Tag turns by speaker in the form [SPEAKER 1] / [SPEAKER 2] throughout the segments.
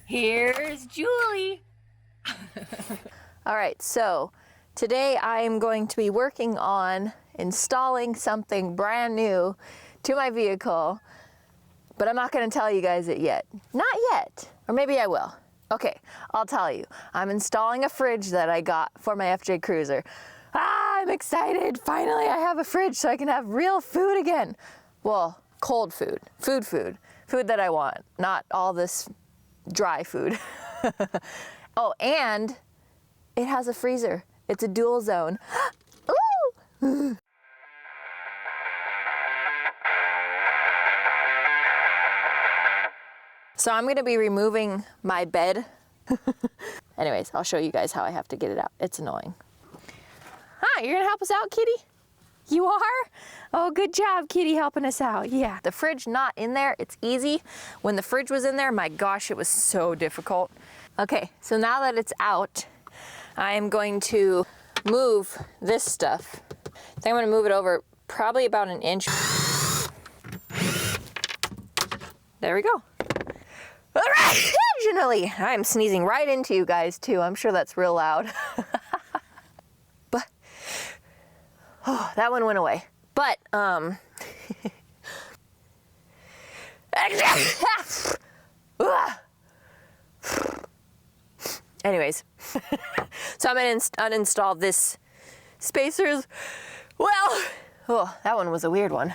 [SPEAKER 1] Here's Julie.
[SPEAKER 2] All right, so today I am going to be working on installing something brand new to my vehicle, but I'm not going to tell you guys it yet. Not yet, or maybe I will. Okay, I'll tell you. I'm installing a fridge that I got for my FJ Cruiser. I'm excited. Finally, I have a fridge so I can have real food again. Well, cold food, food that I want, not all this dry food. Oh, and it has a freezer. It's a dual zone. Ooh! So I'm gonna be removing my bed. Anyways, I'll show you guys how I have to get it out. It's annoying. Hi, you're gonna help us out, Kitty? You are? Oh, good job, Kitty, helping us out. Yeah. The fridge not in there, it's easy. When the fridge was in there, my gosh, it was so difficult. Okay, so now that it's out, I am going to move this stuff. I think I'm gonna move it over probably about an inch. There we go. Originally, I'm sneezing right into you guys too. I'm sure that's real loud. But, oh, that one went away. But, anyways, so I'm gonna uninstall this spacers. Well, oh, that one was a weird one.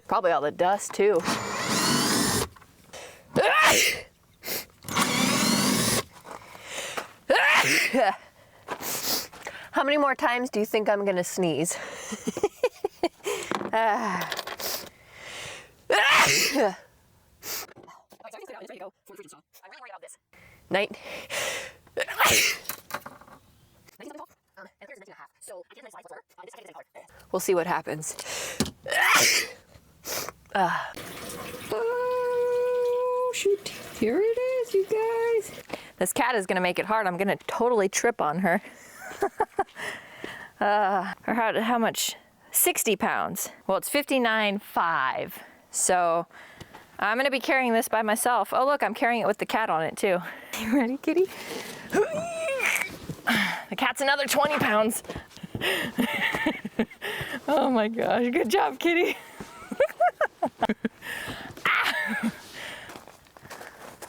[SPEAKER 2] Probably all the dust too. How many more times do you think I'm gonna sneeze? Night. We'll see what happens. Oh, shoot. Here it is, you guys. This cat is gonna make it hard. I'm gonna totally trip on her. Or how much? 60 pounds. Well, it's 59.5. So I'm gonna be carrying this by myself. Oh, look, I'm carrying it with the cat on it too. You ready, kitty? The cat's another 20 pounds. Oh my gosh, good job, kitty.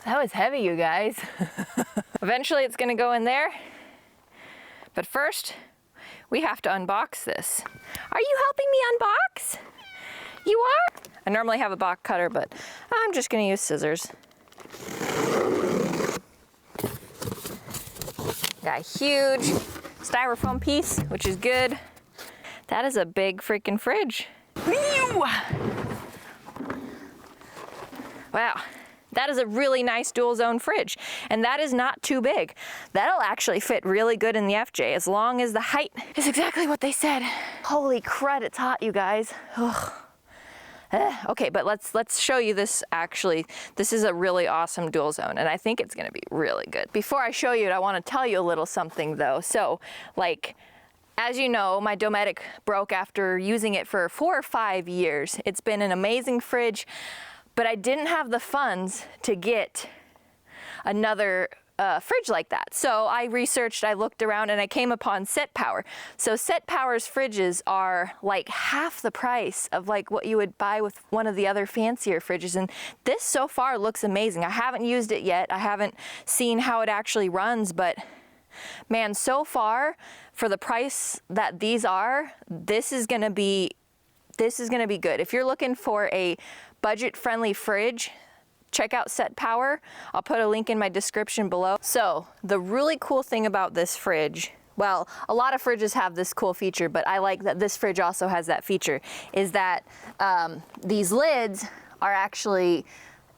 [SPEAKER 2] That was heavy, you guys. Eventually it's gonna go in there. But first, we have to unbox this. Are you helping me unbox? You are? I normally have a box cutter, but I'm just gonna use scissors. Got a huge styrofoam piece, which is good. That is a big freaking fridge. Wow. That is a really nice dual zone fridge, and that is not too big. That'll actually fit really good in the FJ as long as the height is exactly what they said. Holy crud, it's hot, you guys. Okay, but let's show you this actually. This is a really awesome dual zone, and I think it's gonna be really good. Before I show you it, I wanna tell you a little something though. So, like, as you know, my Dometic broke after using it for 4 or 5 years. It's been an amazing fridge, but I didn't have the funds to get another fridge like that. So I researched, I looked around, and I came upon Setpower. So Setpower's fridges are like half the price of like what you would buy with one of the other fancier fridges. And this so far looks amazing. I haven't used it yet. I haven't seen how it actually runs, but man, so far for the price that these are, this is gonna be good. If you're looking for a budget-friendly fridge, check out Setpower. I'll put a link in my description below. So the really cool thing about this fridge, well, a lot of fridges have this cool feature, but I like that this fridge also has that feature, is that these lids are actually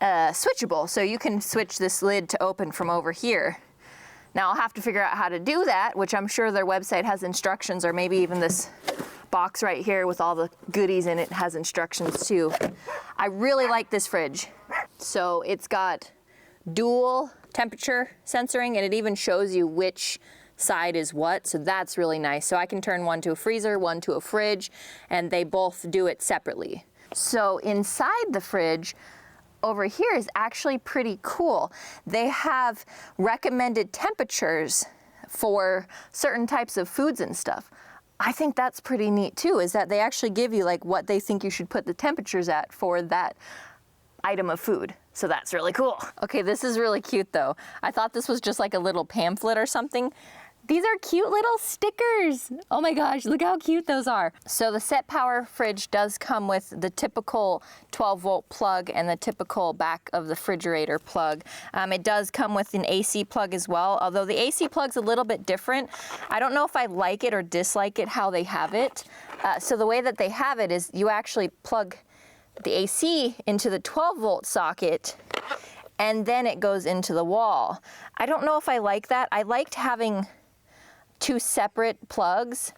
[SPEAKER 2] switchable. So you can switch this lid to open from over here. Now I'll have to figure out how to do that, which I'm sure their website has instructions, or maybe even this box right here with all the goodies in it has instructions too. I really like this fridge. So it's got dual temperature sensoring, and it even shows you which side is what, so that's really nice. So I can turn one to a freezer, one to a fridge, and they both do it separately. So inside the fridge, over here is actually pretty cool. They have recommended temperatures for certain types of foods and stuff. I think that's pretty neat too, is that they actually give you like what they think you should put the temperatures at for that item of food. So that's really cool. Okay, this is really cute though. I thought this was just like a little pamphlet or something. These are cute little stickers. Oh my gosh, look how cute those are. So the Setpower fridge does come with the typical 12-volt plug and the typical back of the refrigerator plug. It does come with an AC plug as well, although the AC plug's a little bit different. I don't know if I like it or dislike it how they have it. So the way that they have it is you actually plug the AC into the 12-volt socket and then it goes into the wall. I don't know if I like that. I liked having two separate plugs.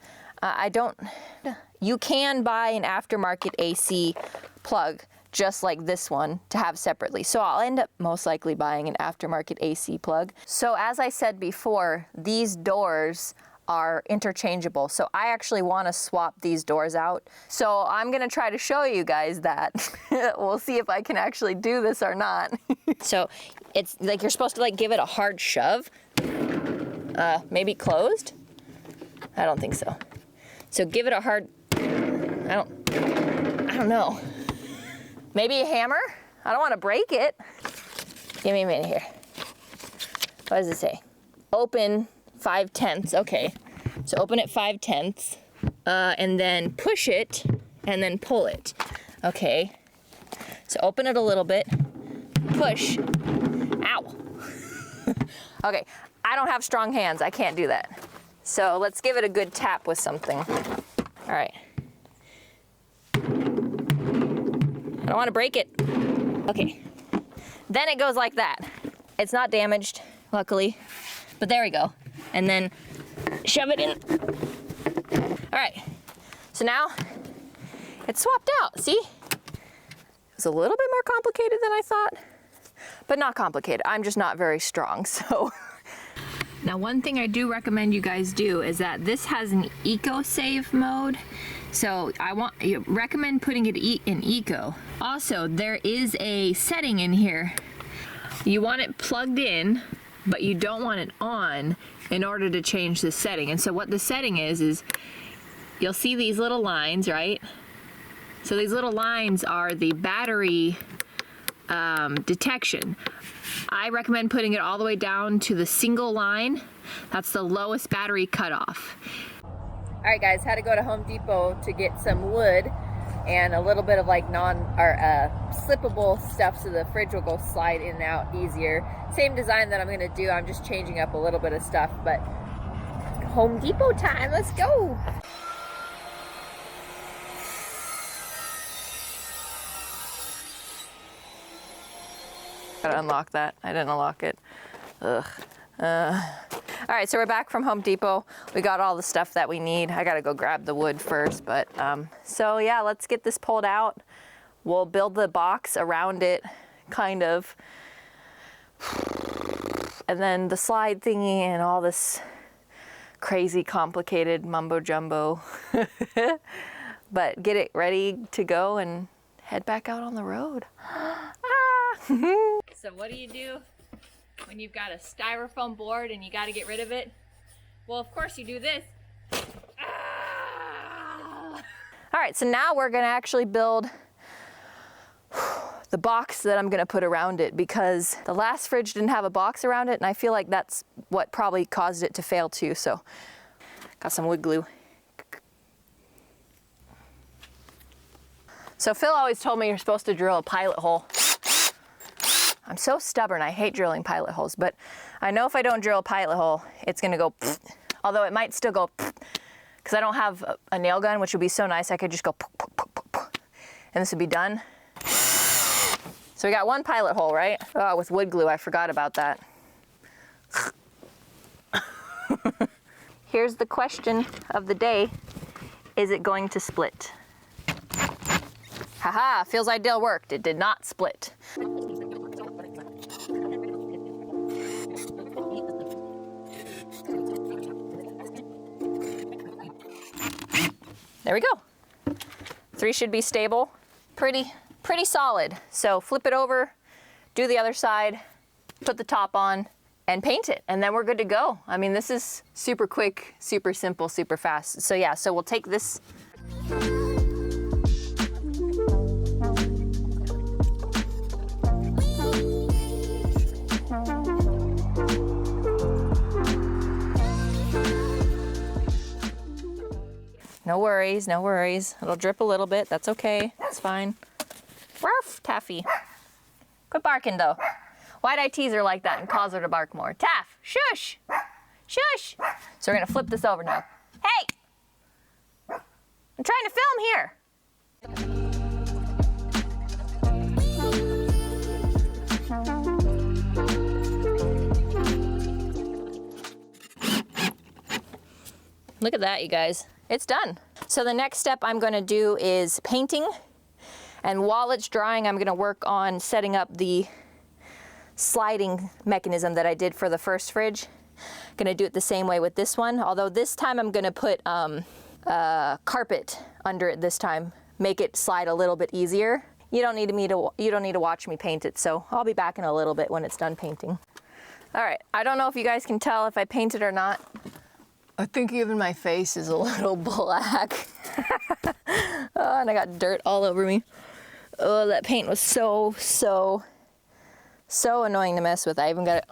[SPEAKER 2] You can buy an aftermarket AC plug just like this one to have separately. So I'll end up most likely buying an aftermarket AC plug. So as I said before, these doors are interchangeable. So I actually want to swap these doors out. So I'm gonna try to show you guys that. We'll see if I can actually do this or not. So it's like you're supposed to like give it a hard shove. Maybe closed? I don't think so. So give it a hard, I don't know. Maybe a hammer? I don't want to break it. Give me a minute here. What does it say? Open 5/10. Okay. So open it 5/10, and then push it, and then pull it. Okay. So open it a little bit, push. Ow. Okay. I don't have strong hands. I can't do that. So let's give it a good tap with something. All right. I don't want to break it. Okay. Then it goes like that. It's not damaged, luckily, but there we go. And then shove it in. All right. So now it's swapped out. See? It's a little bit more complicated than I thought, but not complicated. I'm just not very strong, so. Now, one thing I do recommend you guys do is that this has an eco save mode. So I recommend putting it in eco. Also, there is a setting in here. You want it plugged in, but you don't want it on in order to change the setting. And so what the setting is you'll see these little lines, right? So these little lines are the battery detection. I recommend putting it all the way down to the single line. That's the lowest battery cutoff. All right, guys, had to go to Home Depot to get some wood and a little bit of like slippable stuff so the fridge will go slide in and out easier. Same design that I'm gonna do, I'm just changing up a little bit of stuff, but Home Depot time, let's go. Gotta unlock that. I didn't unlock it. Ugh. All right, so we're back from Home Depot. We got all the stuff that we need. I gotta go grab the wood first, but so yeah, let's get this pulled out. We'll build the box around it, kind of. And then the slide thingy and all this crazy complicated mumbo jumbo. But get it ready to go and head back out on the road. So what do you do when you've got a styrofoam board and you got to get rid of it? Well, of course you do this. All right, so now we're gonna actually build the box that I'm gonna put around it, because the last fridge didn't have a box around it, and I feel like that's what probably caused it to fail too. So got some wood glue. So Phil always told me you're supposed to drill a pilot hole. I'm so stubborn, I hate drilling pilot holes, but I know if I don't drill a pilot hole, it's gonna go, although it might still go, because I don't have a nail gun, which would be so nice, I could just go, and this would be done. So we got one pilot hole, right? Oh, with wood glue, I forgot about that. Here's the question of the day. Is it going to split? Haha, Phil's ideal worked. It did not split. There we go. 3 should be stable. Pretty solid. So flip it over do the other side, put the top on, and paint it, and then we're good to go. I mean, this is super quick, super simple, super fast. So yeah, so we'll take this. No worries, no worries. It'll drip a little bit, that's okay, that's fine. Ruff, Taffy. Quit barking though. Why'd I tease her like that and cause her to bark more? Taff, shush, shush. So we're gonna flip this over now. Hey, I'm trying to film here. Look at that, you guys. It's done. So the next step I'm gonna do is painting. And while it's drying, I'm gonna work on setting up the sliding mechanism that I did for the first fridge. Gonna do it the same way with this one, although this time I'm gonna put carpet under it this time, make it slide a little bit easier. You don't need to watch me paint it, so I'll be back in a little bit when it's done painting. All right, I don't know if you guys can tell if I painted or not. I think even my face is a little black. Oh, and I got dirt all over me. Oh, that paint was so annoying to mess with. I even got it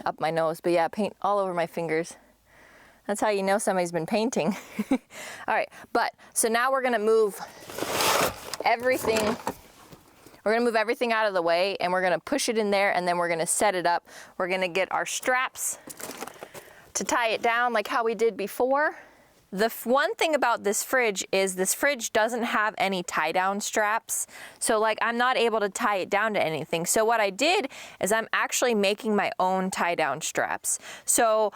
[SPEAKER 2] up my nose, but yeah, paint all over my fingers. That's how you know somebody's been painting. All right, but so now we're gonna move everything. We're gonna move everything out of the way and we're gonna push it in there and then we're gonna set it up. We're gonna get our straps to tie it down like how we did before. The one thing about this fridge is this fridge doesn't have any tie down straps. So like I'm not able to tie it down to anything. So what I did is I'm actually making my own tie down straps. So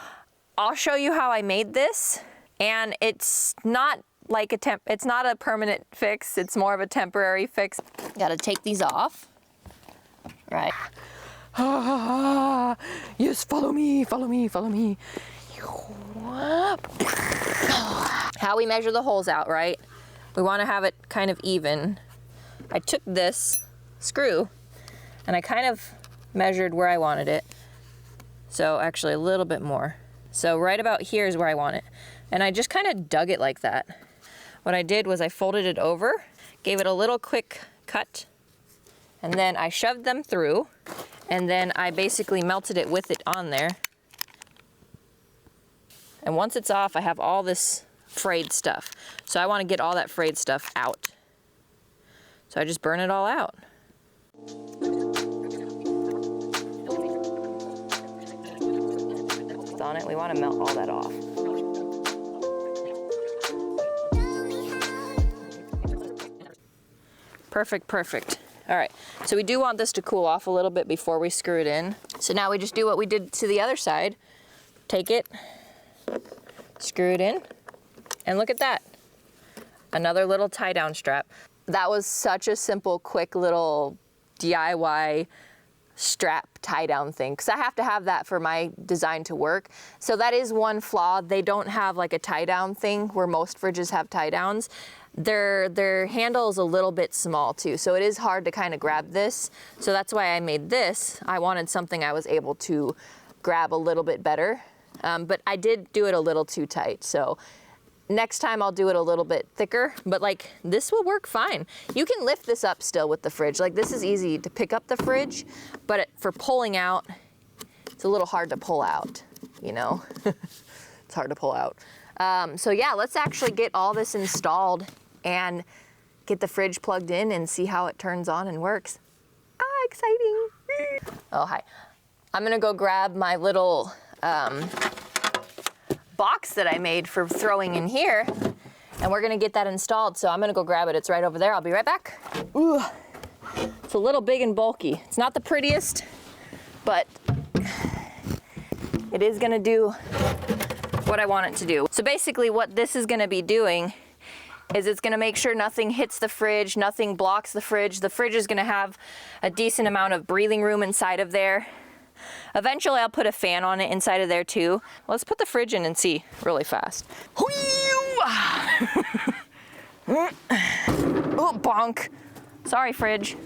[SPEAKER 2] I'll show you how I made this, and it's not like it's not a permanent fix. It's more of a temporary fix. Gotta take these off, right? Yes, follow me, follow me, follow me. How we measure the holes out, right? We want to have it kind of even. I took this screw and I kind of measured where I wanted it. So actually a little bit more. So right about here is where I want it. And I just kind of dug it like that. What I did was I folded it over, gave it a little quick cut, and then I shoved them through, and then I basically melted it with it on there. And once it's off, I have all this frayed stuff. So I want to get all that frayed stuff out. So I just burn it all out. On it, we want to melt all that off. Perfect, perfect. All right, so we do want this to cool off a little bit before we screw it in. So now we just do what we did to the other side. Take it, screw it in, and look at that. Another little tie down strap. That was such a simple, quick little DIY strap tie down thing, because I have to have that for my design to work. So that is one flaw. They don't have like a tie down thing where most fridges have tie downs. Their handle is a little bit small too, so it is hard to kind of grab this. So that's why I made this. I wanted something I was able to grab a little bit better, but I did do it a little too tight. So next time I'll do it a little bit thicker, but like this will work fine. You can lift this up still with the fridge. Like this is easy to pick up the fridge, but for pulling out, it's a little hard to pull out, you know? It's hard to pull out. So yeah, let's actually get all this installed and get the fridge plugged in and see how it turns on and works. Ah, exciting. Oh, hi. I'm gonna go grab my little box that I made for throwing in here, and we're gonna get that installed. So I'm gonna go grab it. It's right over there. I'll be right back. Ooh, it's a little big and bulky. It's not the prettiest, but it is gonna do what I want it to do. So basically what this is gonna be doing is it's gonna make sure nothing hits the fridge, nothing blocks the fridge. The fridge is gonna have a decent amount of breathing room inside of there. Eventually I'll put a fan on it inside of there too. Let's put the fridge in and see really fast. Oh, bonk. Sorry, fridge.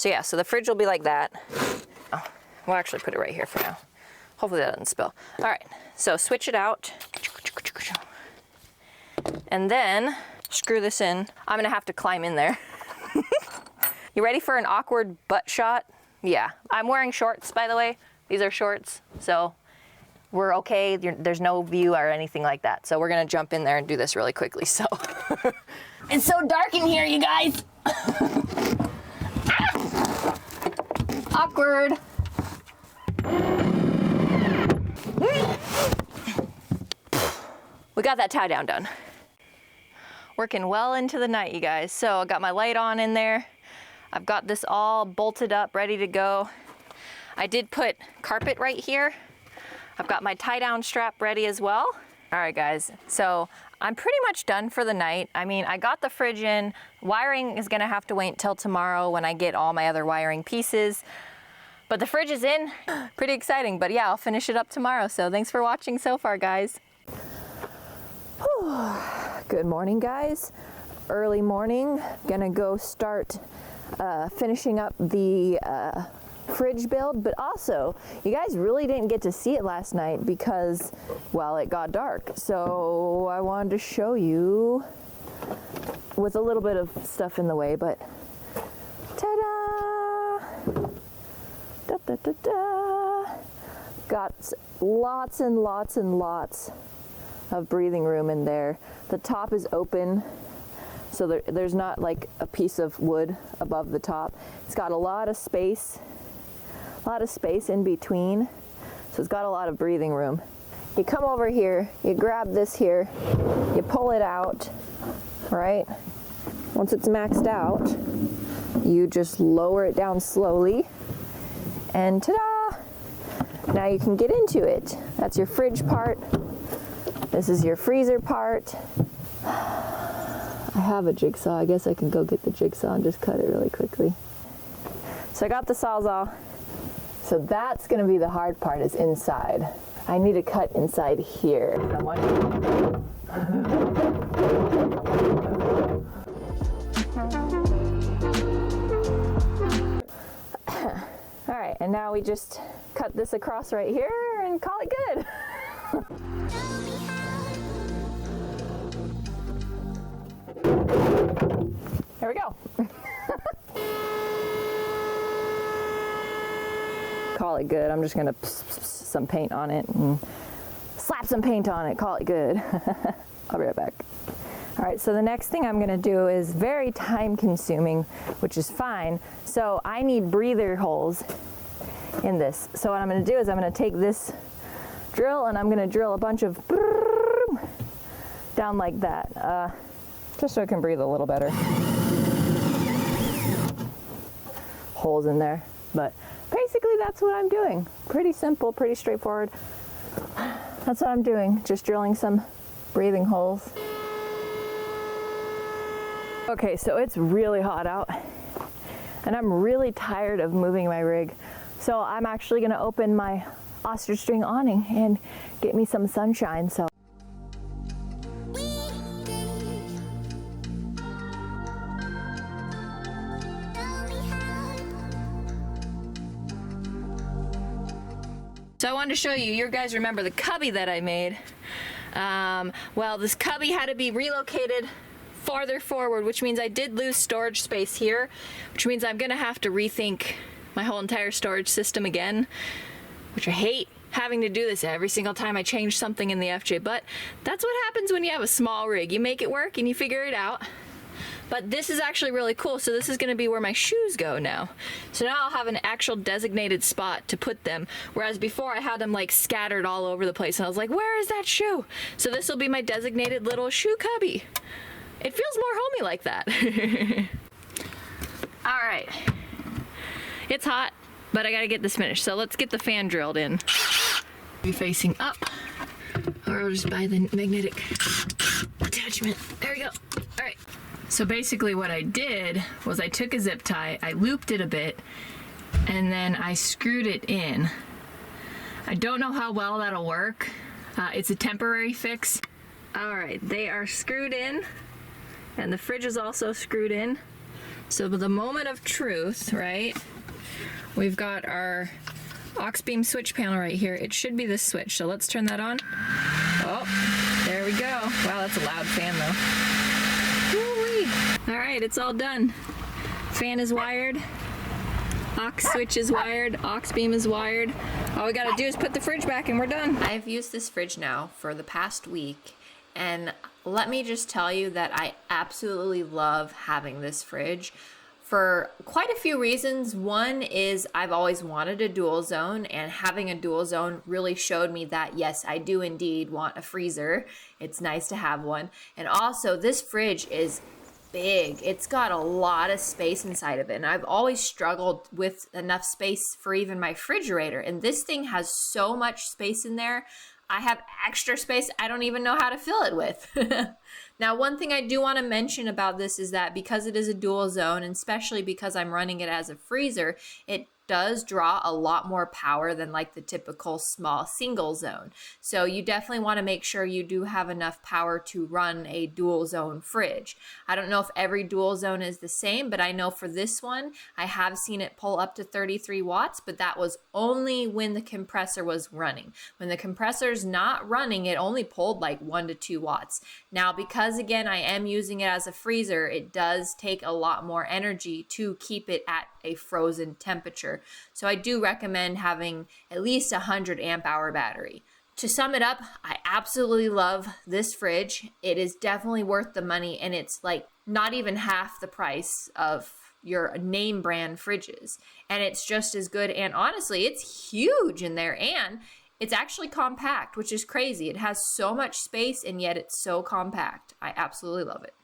[SPEAKER 2] So yeah, so the fridge will be like that. Oh, we'll actually put it right here for now. Hopefully that doesn't spill. All right, so switch it out. And then screw this in. I'm gonna have to climb in there. You ready for an awkward butt shot? Yeah, I'm wearing shorts, by the way. These are shorts, so we're okay. There's no view or anything like that. So we're gonna jump in there and do this really quickly, so.
[SPEAKER 1] It's so dark in here, you guys.
[SPEAKER 2] Awkward. We got that tie down done. Working well into the night, you guys. So I got my light on in there. I've got this all bolted up, ready to go. I did put carpet right here. I've got my tie down strap ready as well. All right, guys, so I'm pretty much done for the night. I mean, I got the fridge in. Wiring is gonna have to wait until tomorrow when I get all my other wiring pieces. But the fridge is in. Pretty exciting, but yeah, I'll finish it up tomorrow. So thanks for watching so far, guys. Good morning, guys. Early morning. Gonna go start finishing up the fridge build, but also you guys really didn't get to see it last night because, well, it got dark. So I wanted to show you with a little bit of stuff in the way, but ta-da! Da, da, da, da. Got lots and lots and lots of breathing room in there. The top is open, so there's not like a piece of wood above the top. It's got a lot of space in between, so it's got a lot of breathing room. You come over here, you grab this here, you pull it out, right? Once it's maxed out, you just lower it down slowly, and ta-da! Now you can get into it. That's your fridge part. This is your freezer part. I have a jigsaw. I guess I can go get the jigsaw and just cut it really quickly. So I got the Sawzall. So that's gonna be the hard part, is inside. I need to cut inside here. All right, and now we just cut this across right here and call it good. There we go. Call it good. I'm just gonna some paint on it and slap some paint on it, call it good. I'll be right back. All right, so the next thing I'm gonna do is very time consuming, which is fine. So I need breather holes in this. So what I'm gonna do is I'm gonna take this drill and I'm gonna drill a bunch of down like that, just so I can breathe a little better. Holes in there, but basically that's what I'm doing. Pretty simple, pretty straightforward. That's what I'm doing, just drilling some breathing holes. Okay, so it's really hot out and I'm really tired of moving my rig. So I'm actually gonna open my ostrich string awning and get me some sunshine. So I wanted to show you guys remember the cubby that I made. Well, this cubby had to be relocated farther forward, which means I did lose storage space here, which means I'm gonna have to rethink my whole entire storage system again, which I hate having to do this every single time I change something in the FJ, but that's what happens when you have a small rig. You make it work and you figure it out. But this is actually really cool. So this is gonna be where my shoes go now. So now I'll have an actual designated spot to put them. Whereas before I had them like scattered all over the place and I was like, where is that shoe? So this will be my designated little shoe cubby. It feels more homey like that. All right, it's hot, but I gotta get this finished. So let's get the fan drilled in. Be facing up, or I'll just buy the magnetic attachment. There we go, all right. So basically what I did was I took a zip tie, I looped it a bit, and then I screwed it in. I don't know how well that'll work. It's a temporary fix. All right, they are screwed in, and the fridge is also screwed in. So the moment of truth, right? We've got our aux beam switch panel right here. It should be this switch, so let's turn that on. Oh, there we go. Wow, that's a loud fan though. Woo-wee. All right, it's all done. Fan is wired. Aux switch is wired, aux beam is wired. All we gotta do is put the fridge back and we're done. I've used this fridge now for the past week, and let me just tell you that I absolutely love having this fridge for quite a few reasons. One is I've always wanted a dual zone, and having a dual zone really showed me that yes, I do indeed want a freezer. It's nice to have one. And also this fridge is big. It's got a lot of space inside of it, and I've always struggled with enough space for even my refrigerator, and this thing has so much space in there. I have extra space I don't even know how to fill it with. Now, one thing I do want to mention about this is that because it is a dual zone, and especially because I'm running it as a freezer, it does draw a lot more power than like the typical small single zone. So you definitely want to make sure you do have enough power to run a dual zone fridge. I don't know if every dual zone is the same, but I know for this one, I have seen it pull up to 33 watts, but that was only when the compressor was running. When the compressor's not running, it only pulled like 1 to 2 watts. Now, because again, I am using it as a freezer, it does take a lot more energy to keep it at a frozen temperature. So I do recommend having at least a 100 amp hour battery. To sum it up, I absolutely love this fridge. It is definitely worth the money, and it's like not even half the price of your name brand fridges. And it's just as good, and honestly, it's huge in there, and it's actually compact, which is crazy. It has so much space, and yet it's so compact. I absolutely love it.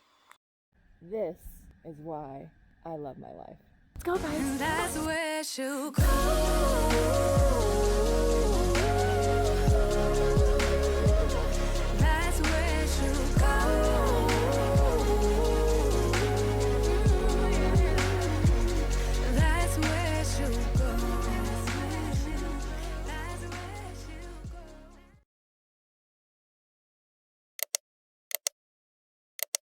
[SPEAKER 1] This is why I love my life. Let's go, guys.
[SPEAKER 3] That's where she'll go.